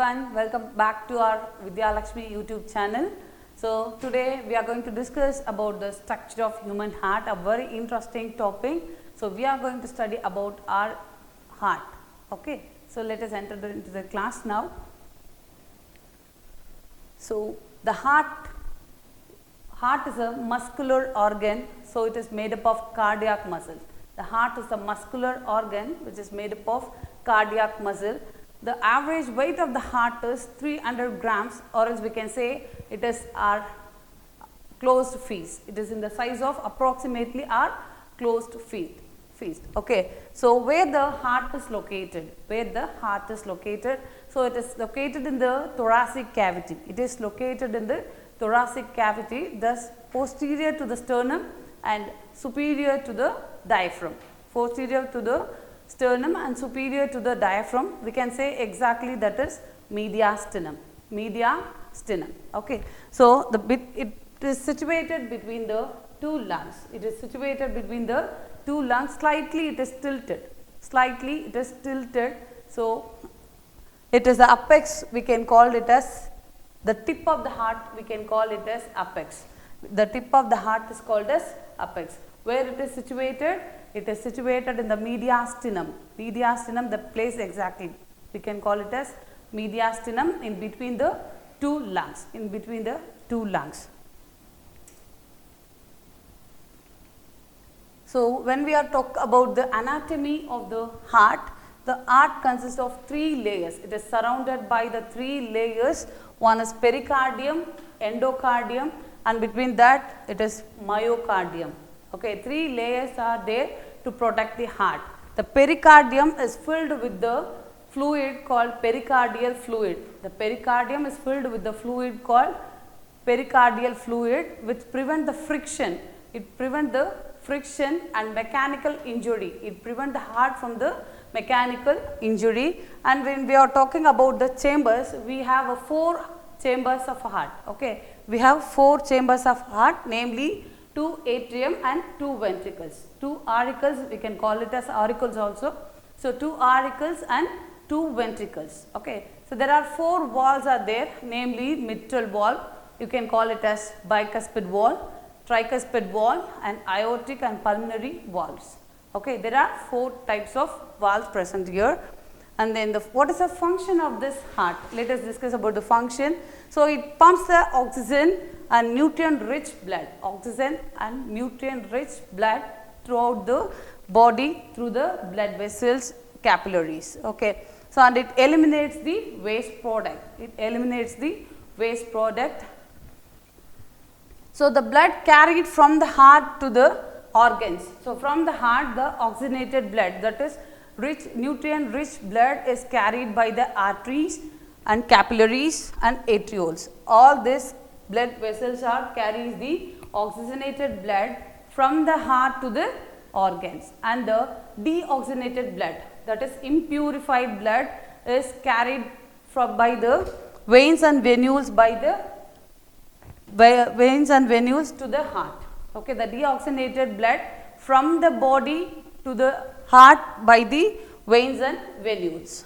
everyone, welcome back to our Vidya Lakshmi YouTube channel. So today we are going to discuss about the structure of human heart, a very interesting topic. So we are going to study about our heart. Okay, so let us enter into the class now. So the heart is a muscular organ, so it is made up of cardiac muscle. The heart is a muscular organ which is made up of cardiac muscle. The average weight of the heart is 300 grams, or else we can say it is our closed fist. It is in the size of approximately our closed fist. Okay. So where the heart is located? So it is located in the thoracic cavity. It is located in the thoracic cavity, thus posterior to the sternum and superior to the diaphragm. Posterior to the sternum and superior to the diaphragm, we can say exactly that is mediastinum. Okay. So it is situated between the two lungs. Slightly it is tilted. So it is the apex, we can call it as the tip of the heart, we can call it as apex. The tip of the heart is called as apex. Where it is situated? It is situated in the mediastinum. The place exactly, we can call it as mediastinum, in between the two lungs. So when we are talk about the anatomy of the heart consists of 3 layers. It is surrounded by the 3 layers. One is pericardium, endocardium, and between that it is myocardium. Okay, 3 layers are there to protect the heart. The pericardium is filled with the fluid called pericardial fluid. The pericardium is filled with the fluid called pericardial fluid, which prevent the friction. It prevent the friction and mechanical injury. It prevent the heart from the mechanical injury. And when we are talking about the chambers, we have 4 chambers of heart. Okay, we have 4 chambers of heart, namely 2 atrium and 2 ventricles. 2 auricles, we can call it as auricles also. So 2 auricles and 2 ventricles. Okay, so there are 4 valves are there, namely mitral valve, you can call it as bicuspid valve, tricuspid valve, and aortic and pulmonary valves. Okay, there are 4 types of valves present here. And then what is the function of this heart? Let us discuss about the function. So it pumps the oxygen and nutrient rich blood throughout the body through the blood vessels, capillaries. Okay, so and it eliminates the waste product. So the blood carried from the heart to the organs. So from the heart, the oxygenated blood, that is nutrient rich blood, is carried by the arteries and capillaries and arterioles. All these blood vessels carries the oxygenated blood from the heart to the organs, and the deoxygenated blood, that is impurified blood, is carried by the veins and venules to the heart. Okay, the deoxygenated blood from the body to the heart by the veins and venules.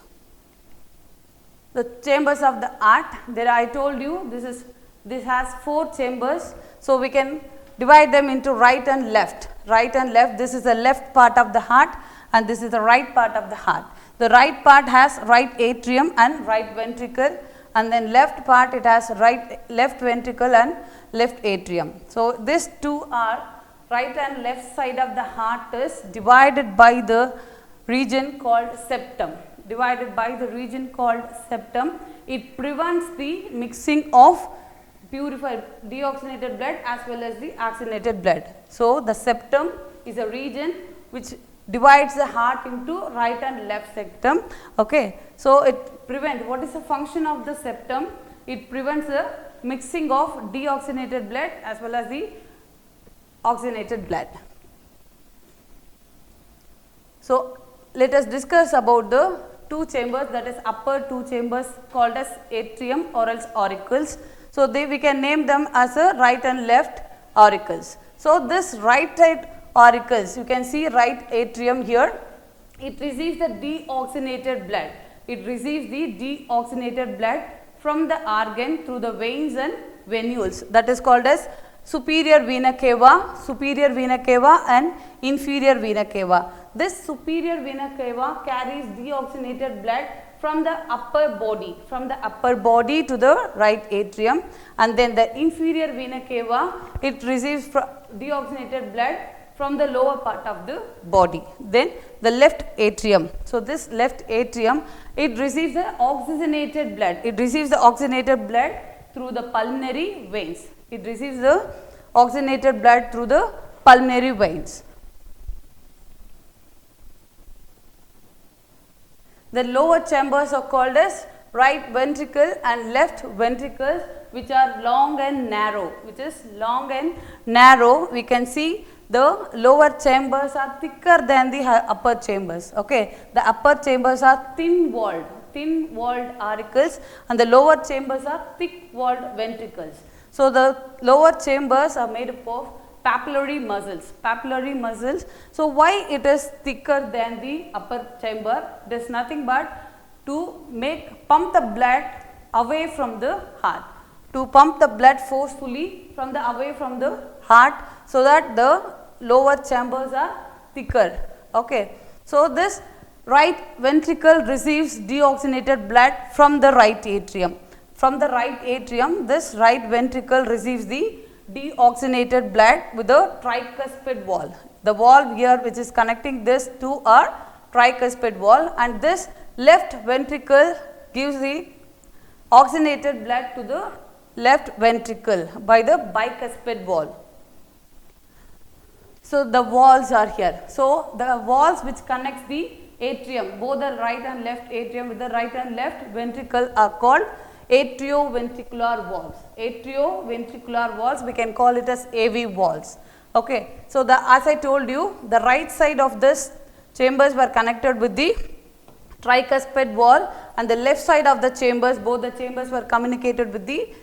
The chambers of the heart, there I told you this has 4 chambers. So we can divide them into right and left. This is the left part of the heart and this is the right part of the heart. The right part has right atrium and right ventricle, and then left part it has left ventricle and left atrium. So these 2 are right and left side of the heart is divided by the region called septum. It prevents the mixing of purified deoxygenated blood as well as the oxygenated blood. So the septum is a region which divides the heart into right and left septum. Okay, so it prevents, what is the function of the septum? It prevents the mixing of deoxygenated blood as well as the oxygenated blood. So let us discuss about the 2 chambers, that is upper 2 chambers called as atrium or else auricles. So we can name them as a right and left auricles. So this right side auricles, you can see right atrium here, it receives the deoxygenated blood. it receives the deoxygenated blood from the organ through the veins and venules, that is called as superior vena cava and inferior vena cava. This superior vena cava carries deoxygenated blood from the upper body to the right atrium, and then the inferior vena cava, it receives deoxygenated blood from the lower part of the body. Then the left atrium. So, this left atrium, it receives the oxygenated blood. It receives the oxygenated blood through the pulmonary veins. It receives the oxygenated blood through the pulmonary veins. The lower chambers are called as right ventricle and left ventricles, which are long and narrow, We can see the lower chambers are thicker than the upper chambers. Okay, the upper chambers are thin walled auricles, and the lower chambers are thick walled ventricles. So, the lower chambers are made up of papillary muscles. So, why it is thicker than the upper chamber? It is nothing but to pump the blood away from the heart, to pump the blood forcefully away from the heart, so that the lower chambers are thicker. Okay. So, this right ventricle receives deoxygenated blood from the right atrium. This right ventricle receives the deoxygenated blood with the tricuspid valve. The valve here which is connecting this to our tricuspid valve, and this left ventricle gives the oxygenated blood to the left ventricle by the bicuspid valve. So, the valves are here. So, the valves which connects the atrium, both the right and left atrium with the right and left ventricle, are called atrioventricular valves. We can call it as AV valves. Okay. So, as I told you, the right side of this chambers were connected with the tricuspid valve, and the left side of the chambers, both the chambers were communicated with the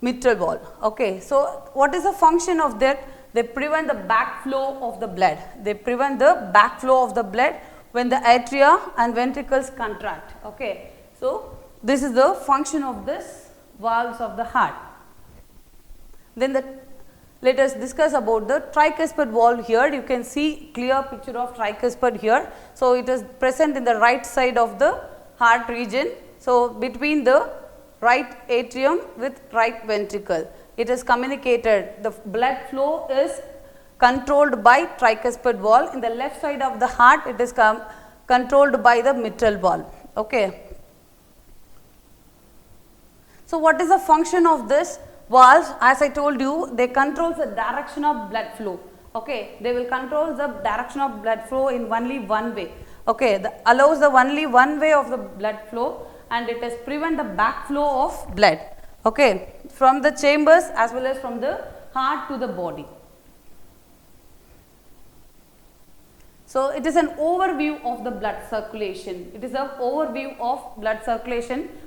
mitral valve. Okay. So, what is the function of that? They prevent the backflow of the blood. When the atria and ventricles contract. Okay. So, this is the function of this valves of the heart. Then let us discuss about the tricuspid valve. Here you can see clear picture of tricuspid here. So, it is present in the right side of the heart region. So, between the right atrium with right ventricle, it is communicated. The blood flow is controlled by tricuspid valve. In the left side of the heart, it is controlled by the mitral valve. Okay. So, what is the function of this valves? As I told you, they control the direction of blood flow. Okay. They will control the direction of blood flow in only one way. Okay. Allows the only one way of the blood flow, and it has prevent the backflow of blood. Okay. From the chambers as well as from the heart to the body. So, it is an overview of the blood circulation.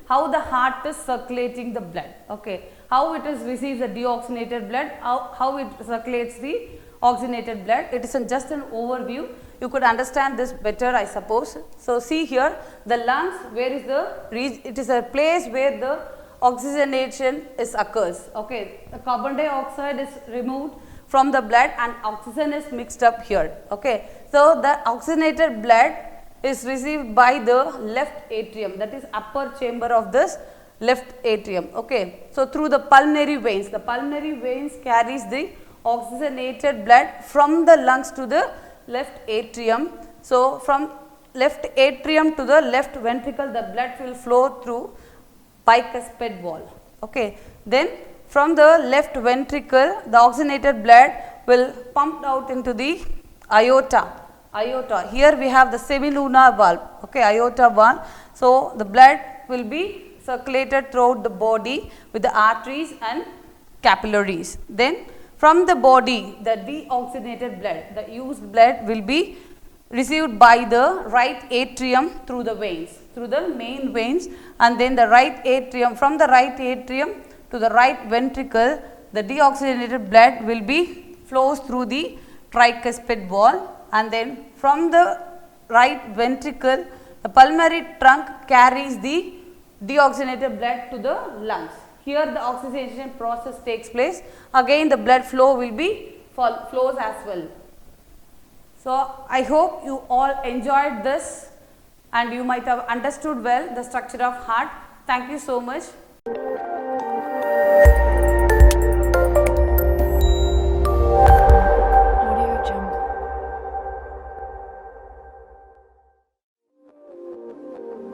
How the heart is circulating the blood. Okay. How it is receives the deoxygenated blood, how it circulates the oxygenated blood. It is just an overview. You could understand this better, I suppose. So, see here the lungs, where is it is a place where the oxygenation occurs. Okay. The carbon dioxide is removed from the blood and oxygen is mixed up here. Okay. So, the oxygenated blood is received by the left atrium, that is upper chamber of this left atrium. Okay. So, through the pulmonary veins carries the oxygenated blood from the lungs to the left atrium. So, from left atrium to the left ventricle, the blood will flow through bicuspid valve. Okay. Then from the left ventricle, the oxygenated blood will pump out into the aorta. Here we have the semilunar valve. Okay, aorta valve. So, the blood will be circulated throughout the body with the arteries and capillaries. Then from the body, the deoxygenated blood, the used blood will be received by the right atrium through the veins, through the main veins, and then the right atrium, from the right atrium to the right ventricle, the deoxygenated blood will be flows through the tricuspid valve, and then from the right ventricle The pulmonary trunk carries the deoxygenated blood to the lungs. Here the oxygenation process takes place. Again the blood flow will be flows as well. So I hope you all enjoyed this and you might have understood well the structure of heart. Thank you so much.